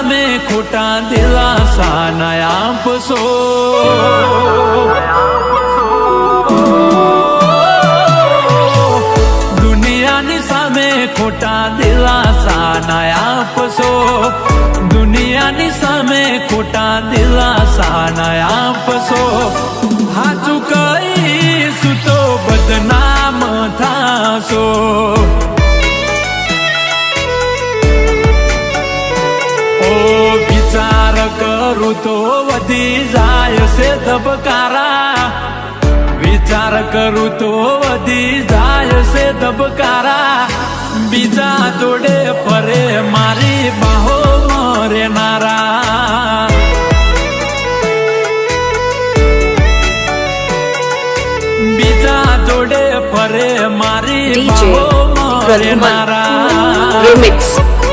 સામે ખોટા દિલાસા ન આપશો. દુનિયાની સામે ખોટા દિલાસા ન આપશો. દુનિયાની સામે ખોટા દિલાસા ન આપશો. હાચું કહીશું તો બદનામ થાશો. વિચાર કરું તો વધી જાય છે ધબકારા. વિચાર કરું તો વધી જાય છે ધબકારા. બીજા જોડે ફરે મારી બાહો મરેનારા. બીજા જોડે ફરે મારી બાહો મરેનારા.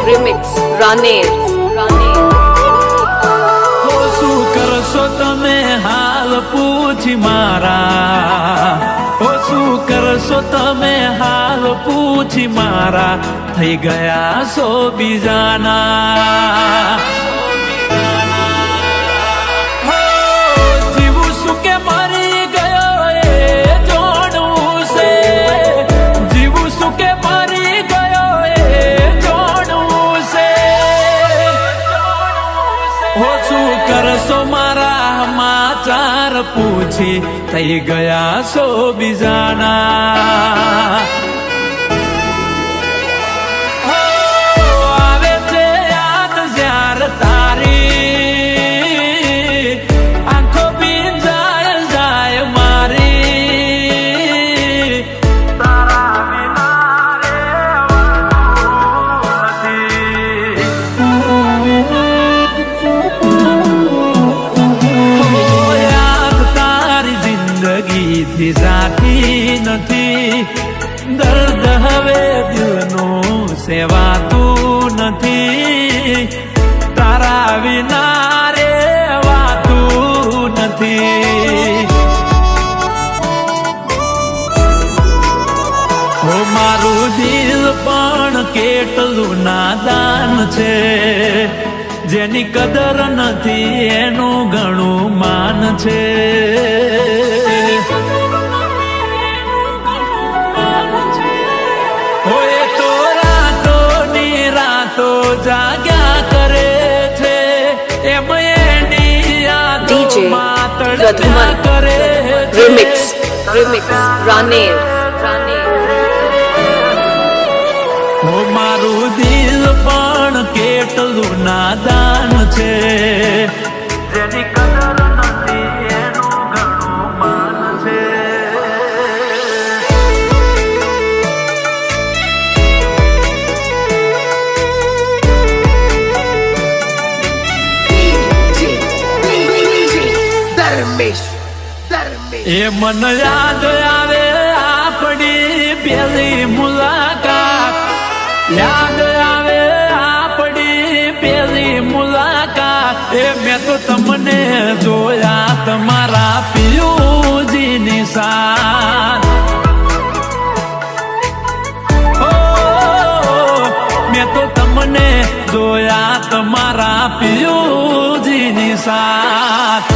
Remix Raneer. શું કરશો તમે હાલ પૂછી મારા. શું કરશો તમે હાલ પૂછી મારા. થઈ ગયા છો બીજાના. જીવું શું કે મરી ગયો એ જોડવું છે. જીવું શું કે મરી ગયો એ જોડવું છે. શું કરશો મારા સમાચાર પૂછી થઈ ગયા છો બીજાના. આવે છે યાદ જ્યારે તારી આંખો ભીંજાય જાય મારી. તારા વિના જિંદગીથી સાથી નથી. દર્દ હવે દિલનું સેવાતું નથી. તારા વિના રેવાતું નથી. હો મારું દિલ પણ કેટલું નાદાન છે. જેની કદર નથી એનું ઘણું માન છે. હોય તો રાતોની રાતો જાગ્યા કરે છે. એમ એની યાદોમાં તડપ્યા કરે છે. Remix Raneer. હો મારું દિલ પણ કેટલું નાદાન છે. જેની કદર નથી એનું ઘણું માન છે. એ મન યાદ આવે આપણી પેલી મુલાકાત. યાદ આવે આપણી પેલી મુલાકાત. એ મેં તો તમને જોયા તમારા પિયુજીની સાથ. મેં તો તમને જોયા તમારા પિયુજીની સાથ.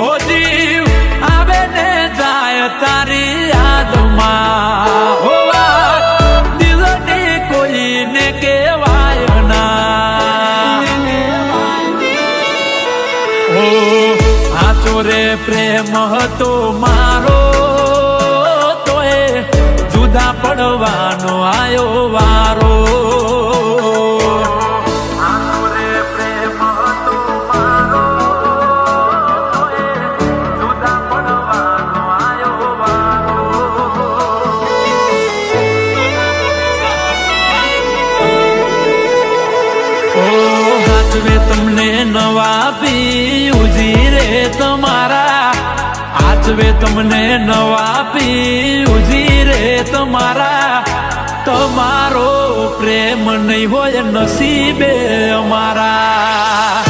ઓ જીવ આવે ને જાય તારી યાદમાં. હો વાત દિલની કોઈને કહેવાય ના. ઓ આચો રે પ્રેમ હતો મારો તોય જુદા પડવાનો આયો વારો. તમને નવા પિયુજી રે તમારા. આચવે તમને નવા પિયુજી રે તમારા. તમારો પ્રેમ નહીં હોય નસીબે અમારા.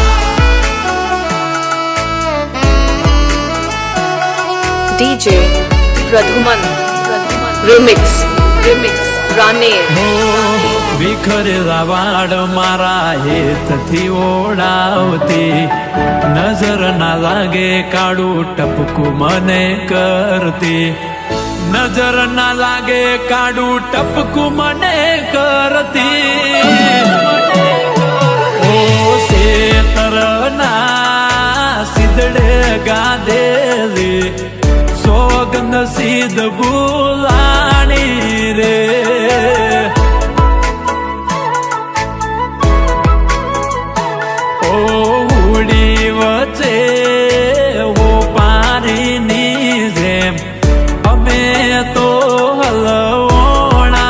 DJ Pradhuman Remix Raneer વિખરેલા વાળ મારા હેતથી ઓળાવતી નજર ના લાગે કાળું ટપકું મને કરતી નજર ના લાગે કાળું ટપકું મને કરતી ઓ શેતરના સિદડે ગાધેલી સોગંદ સીધ ભૂલાણી રે ઉડી વચ્ચે ઓ પારીની જેમ અમે તો હલવણા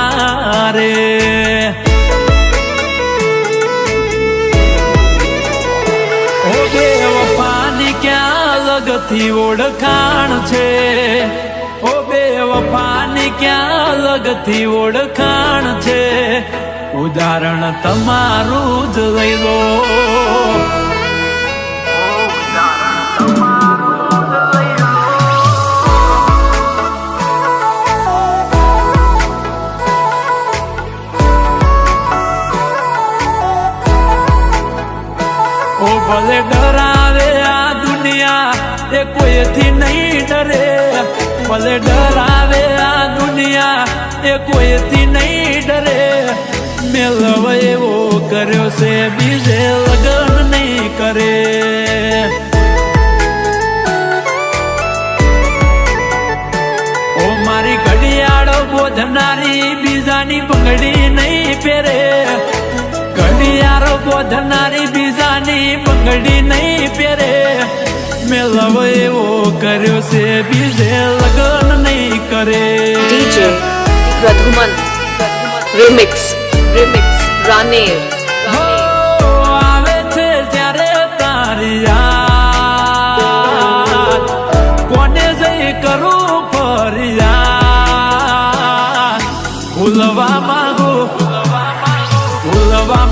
રે ઓ બેવફાની ક્યાં લગથી ઓળખાણ છે ઓ બેવફાની ક્યાં લગથી ઓળખાણ છે ઉદાહરણ તમારું જ લઈ લો ઓ ભલે ડરાવે આ દુનિયા એ કોઈથી નહીં ડરે ભલે ડરાવે આ દુનિયા એ કોઈથી નહીં ડરે મેલવ એવો કર્યો છે બીજે લગન નહીં કરે ઓ મારી ઘડિયાળો બોધનારી બીજાની બંગડી નહીં પહેરે ઘડિયાળો બોધનારી બીજાની બંગડી નહીં પહેરે મેલવ એવો કર્યો છે બીજે લગન નહીં કરે DJ Pradhuman Remix Raneer આવે છે જ્યારે તારી યાદ કોને જઈ કરું ફરિયાદ ભૂલવા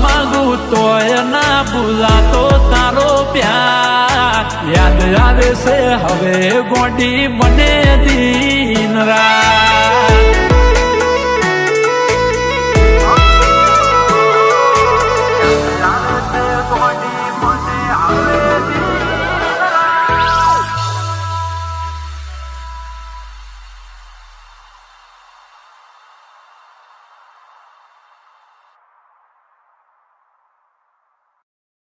માંગુ તોય ના ભૂલાતો તારો પ્યાર યાદ આવે છે હવે ગોડી મને દિન રાત